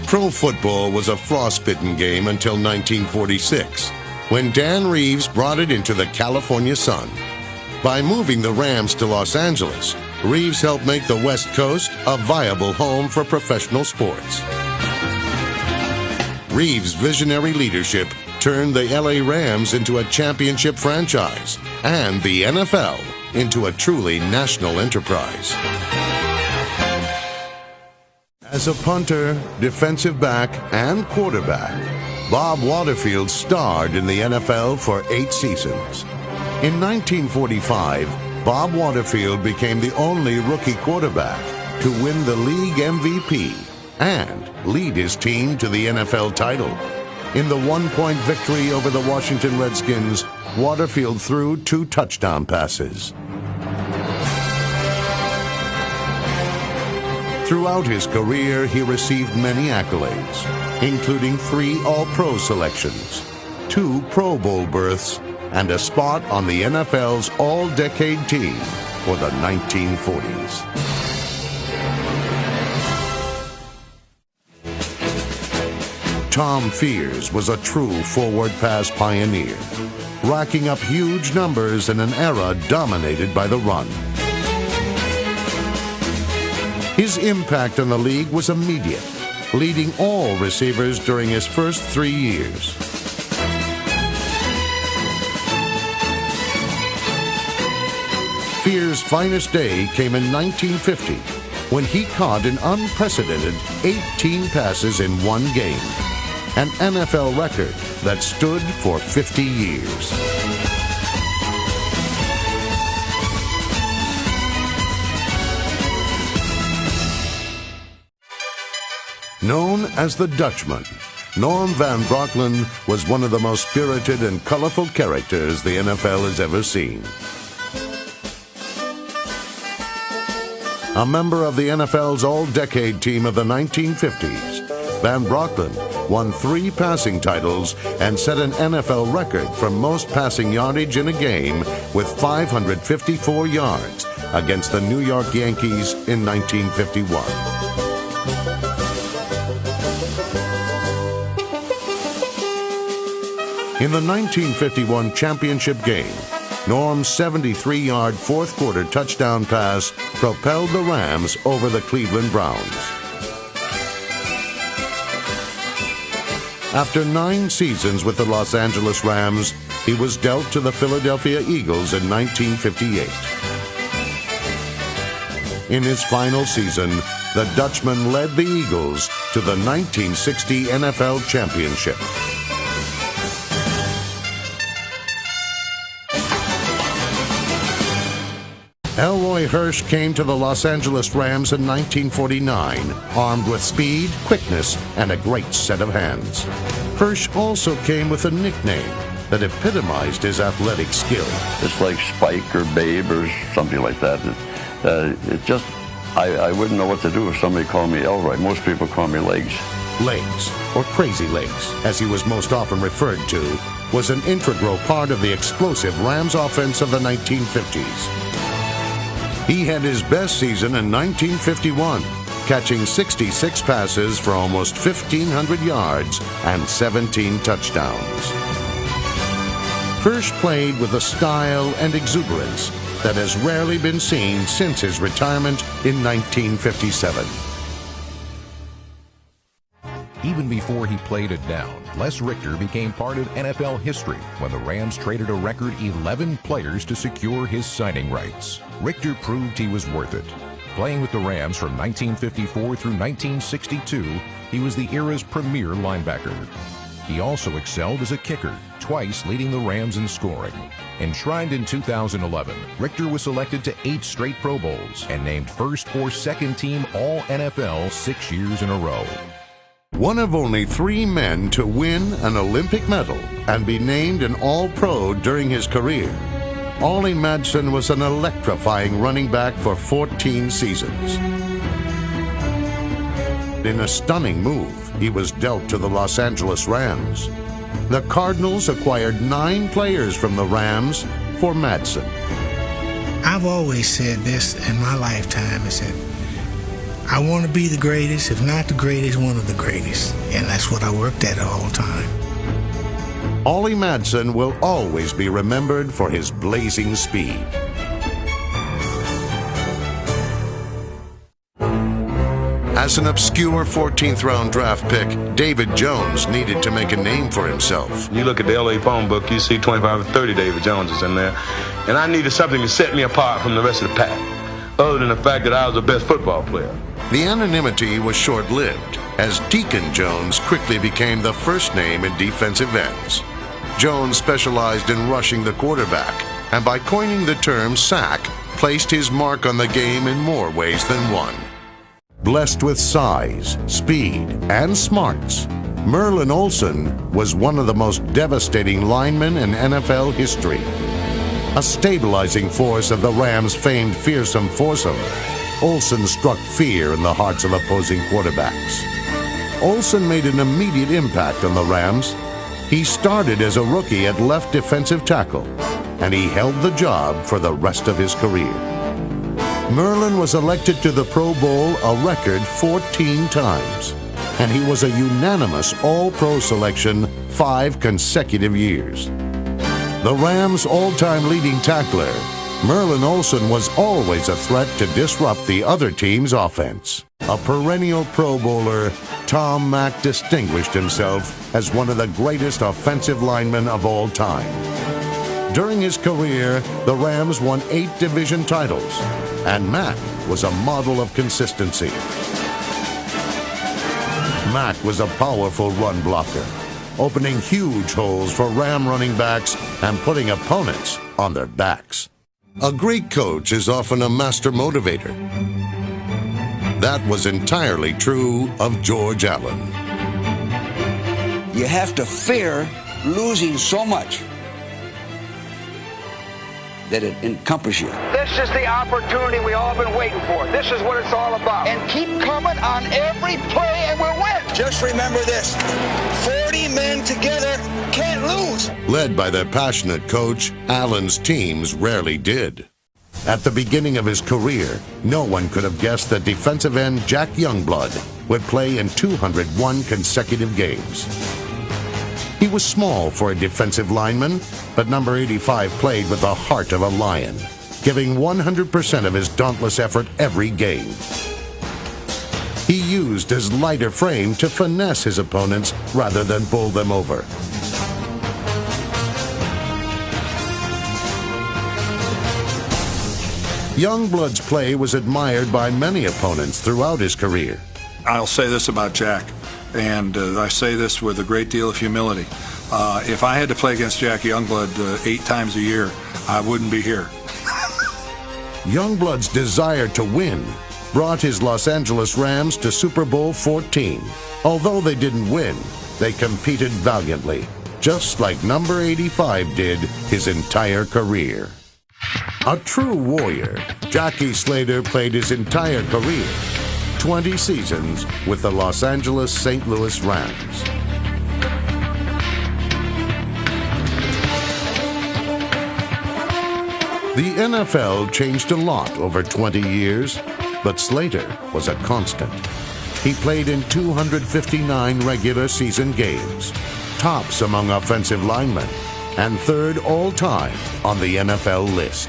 Pro football was a frostbitten game until 1946, when Dan Reeves brought it into the California sun. By moving the Rams to Los Angeles, Reeves helped make the West Coast a viable home for professional sports. Reeves' visionary leadership turned the LA Rams into a championship franchise and the NFL into a truly national enterprise. As a punter, defensive back, and quarterback, Bob Waterfield starred in the NFL for 8 seasons. In 1945, Bob Waterfield became the only rookie quarterback to win the league MVP and lead his team to the NFL title. In the one-point victory over the Washington Redskins, Waterfield threw 2 touchdown passes. Throughout his career, he received many accolades, including 3 All-Pro selections, 2 Pro Bowl berths, and a spot on the NFL's All-Decade team for the 1940s. Tom Fears was a true forward pass pioneer, racking up huge numbers in an era dominated by the run. His impact on the league was immediate, leading all receivers during his first 3 years. Fears' finest day came in 1950, when he caught an unprecedented 18 passes in one game, an NFL record that stood for 50 years. Known as the Dutchman, Norm Van Brocklin was one of the most spirited and colorful characters the NFL has ever seen. A member of the NFL's All-Decade team of the 1950s, Van Brocklin won 3 passing titles and set an NFL record for most passing yardage in a game with 554 yards against the New York Yankees in 1951. In the 1951 championship game, Norm's 73-yard fourth-quarter touchdown pass propelled the Rams over the Cleveland Browns. After 9 seasons with the Los Angeles Rams, he was dealt to the Philadelphia Eagles in 1958. In his final season, the Dutchman led the Eagles to the 1960 NFL Championship. Elroy Hirsch came to the Los Angeles Rams in 1949, armed with speed, quickness, and a great set of hands. Hirsch also came with a nickname that epitomized his athletic skill. It's like Spike or Babe or something like that. I wouldn't know what to do if somebody called me Elroy. Most people call me Legs. Legs, or Crazy Legs, as he was most often referred to, was an integral part of the explosive Rams offense of the 1950s. He had his best season in 1951, catching 66 passes for almost 1,500 yards and 17 touchdowns. Hirsch played with a style and exuberance that has rarely been seen since his retirement in 1957. Even before he played it down, Les Richter became part of NFL history when the Rams traded a record 11 players to secure his signing rights. Richter proved he was worth it. Playing with the Rams from 1954 through 1962, he was the era's premier linebacker. He also excelled as a kicker, twice leading the Rams in scoring. Enshrined in 2011, Richter was selected to 8 straight Pro Bowls and named first or second team All-NFL 6 years in a row. One of only 3 men to win an Olympic medal and be named an All-Pro during his career, Ollie Madsen was an electrifying running back for 14 seasons. In a stunning move, he was dealt to the Los Angeles Rams. The Cardinals acquired 9 players from the Rams for Madsen. I've always said this in my lifetime, I said, I want to be the greatest, if not the greatest, one of the greatest. And that's what I worked at all the time. Ollie Madsen will always be remembered for his blazing speed. As an obscure 14th round draft pick, David Jones needed to make a name for himself. You look at the LA phone book, you see 25 or 30 David Joneses in there. And I needed something to set me apart from the rest of the pack, other than the fact that I was the best football player. The anonymity was short-lived, as Deacon Jones quickly became the first name in defensive ends. Jones specialized in rushing the quarterback, and by coining the term sack, placed his mark on the game in more ways than one. Blessed with size, speed, and smarts, Merlin Olsen was one of the most devastating linemen in NFL history. A stabilizing force of the Rams' famed fearsome foursome, Olsen struck fear in the hearts of opposing quarterbacks. Olsen made an immediate impact on the Rams. He started as a rookie at left defensive tackle, and he held the job for the rest of his career. Merlin was elected to the Pro Bowl a record 14 times, and he was a unanimous All-Pro selection 5 consecutive years. The Rams' all-time leading tackler, Merlin Olsen was always a threat to disrupt the other team's offense. A perennial Pro Bowler, Tom Mack distinguished himself as one of the greatest offensive linemen of all time. During his career, the Rams won 8 division titles, and Mack was a model of consistency. Mack was a powerful run blocker, opening huge holes for Ram running backs and putting opponents on their backs. A great coach is often a master motivator. That was entirely true of George Allen. You have to fear losing so much that it encompasses you. This is the opportunity we all been waiting for. This is what it's all about. And keep coming on every play and we'll win. Just remember this, 40 men together can't lose. Led by their passionate coach, Allen's teams rarely did. At the beginning of his career, no one could have guessed that defensive end Jack Youngblood would play in 201 consecutive games. He was small for a defensive lineman, but number 85 played with the heart of a lion, giving 100% of his dauntless effort every game. He used his lighter frame to finesse his opponents rather than bowl them over. Youngblood's play was admired by many opponents throughout his career. I'll say this about Jack, and I say this with a great deal of humility. If I had to play against Jack Youngblood 8 times a year, I wouldn't be here. Youngblood's desire to win brought his Los Angeles Rams to Super Bowl 14. Although they didn't win, they competed valiantly, just like number 85 did his entire career. A true warrior, Jackie Slater played his entire career, 20 seasons with the Los Angeles St. Louis Rams. The NFL changed a lot over 20 years, but Slater was a constant. He played in 259 regular season games, tops among offensive linemen, and third all-time on the NFL list.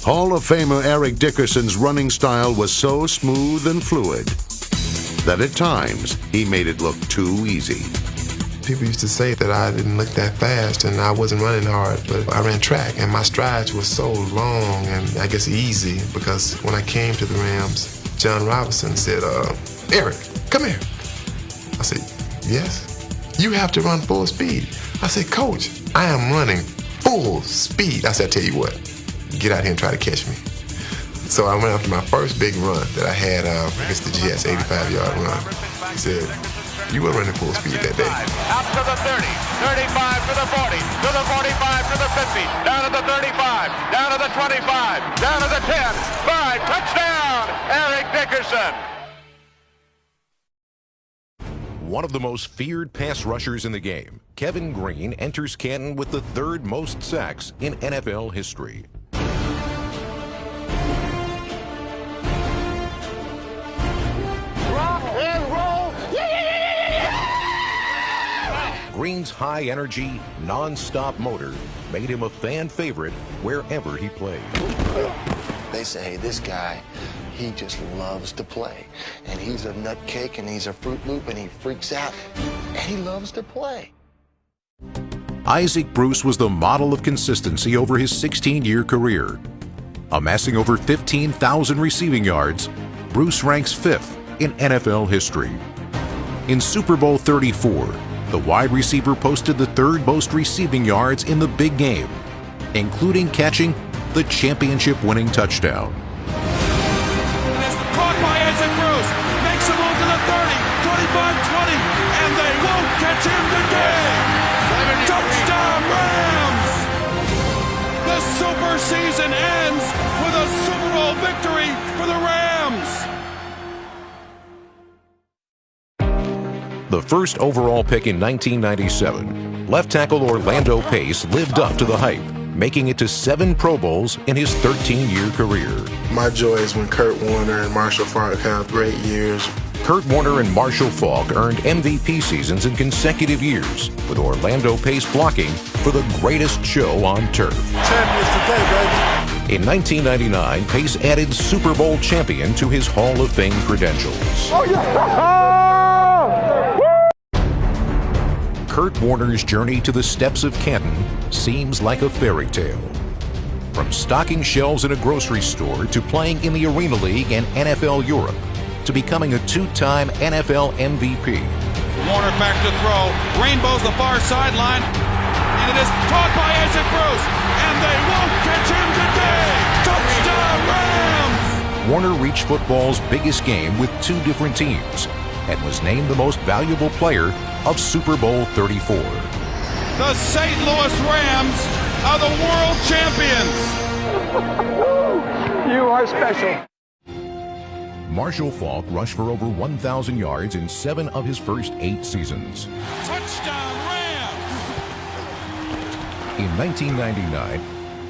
Hall of Famer Eric Dickerson's running style was so smooth and fluid that at times he made it look too easy. People used to say that I didn't look that fast and I wasn't running hard, but I ran track and my strides were so long and I guess easy, because when I came to the Rams, John Robinson said, Eric, come here. I said, yes. You have to run full speed. I said, Coach, I am running full speed. I said, I tell you what, get out here and try to catch me. So I went after my first big run that I had against the Jets, 85-yard run. He said, you were running full speed that day. Out to the 30, 35 to the 40, to the 45, to the 50, down to the 35, down to the 25, down to the 10, 5, touchdown, Eric Dickerson. One of the most feared pass rushers in the game, Kevin Greene enters Canton with the third most sacks in NFL history. Rock and roll. Greene's high-energy, non-stop motor made him a fan favorite wherever he played. They say, hey, this guy, he just loves to play. And he's a nutcake and he's a Fruit Loop and he freaks out. And he loves to play. Isaac Bruce was the model of consistency over his 16-year career. Amassing over 15,000 receiving yards, Bruce ranks 5th in NFL history. In Super Bowl 34, the wide receiver posted the 3rd most receiving yards in the big game, including catching the championship-winning touchdown. And it's caught by Isaac Bruce. Makes a move to the 30, 25-20, and they won't catch him today. Touchdown Rams! The super season ends with a Super Bowl victory for the Rams. The first overall pick in 1997, left tackle Orlando Pace lived up to the hype, making it to 7 Pro Bowls in his 13-year career. My joy is when Kurt Warner and Marshall Faulk have great years. Kurt Warner and Marshall Faulk earned MVP seasons in consecutive years, with Orlando Pace blocking for the greatest show on turf. Champions today, baby. In 1999, Pace added Super Bowl champion to his Hall of Fame credentials. Oh, yeah. Kurt Warner's journey to the steps of Canton seems like a fairy tale. From stocking shelves in a grocery store to playing in the Arena League and NFL Europe, to becoming a 2-time NFL MVP. Warner back to throw. Rainbows the far sideline. And it is caught by Isaac Bruce. And they won't catch him today. Touchdown Rams! Warner reached football's biggest game with 2 different teams and was named the most valuable player of Super Bowl 34. The St. Louis Rams are the world champions. You are special. Marshall Faulk rushed for over 1,000 yards in 7 of his first 8 seasons. Touchdown Rams! In 1999,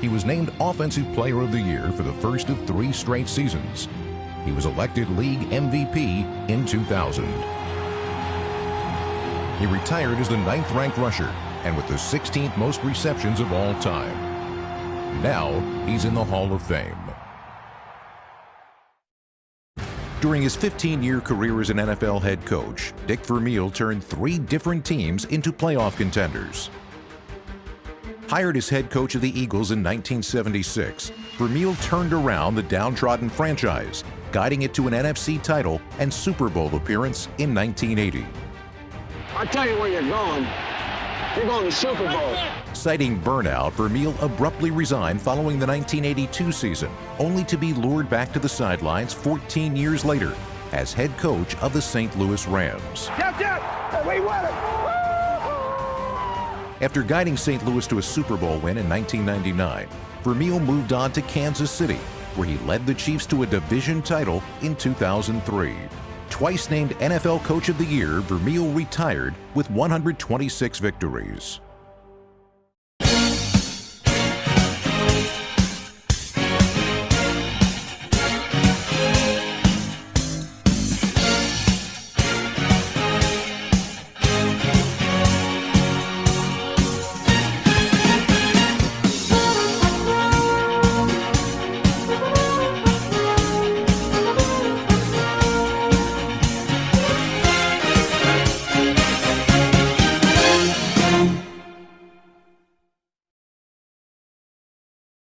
he was named Offensive Player of the Year for the first of 3 straight seasons. He was elected League MVP in 2000. He retired as the 9th-ranked rusher and with the 16th most receptions of all time. Now, he's in the Hall of Fame. During his 15-year career as an NFL head coach, Dick Vermeil turned 3 different teams into playoff contenders. Hired as head coach of the Eagles in 1976, Vermeil turned around the downtrodden franchise, guiding it to an NFC title and Super Bowl appearance in 1980. I'll tell you where you're going. You're going to Super Bowl. Citing burnout, Vermeil abruptly resigned following the 1982 season, only to be lured back to the sidelines 14 years later as head coach of the St. Louis Rams. We won it. After guiding St. Louis to a Super Bowl win in 1999, Vermeil moved on to Kansas City, where he led the Chiefs to a division title in 2003. Twice named NFL Coach of the Year, Vermeil retired with 126 victories.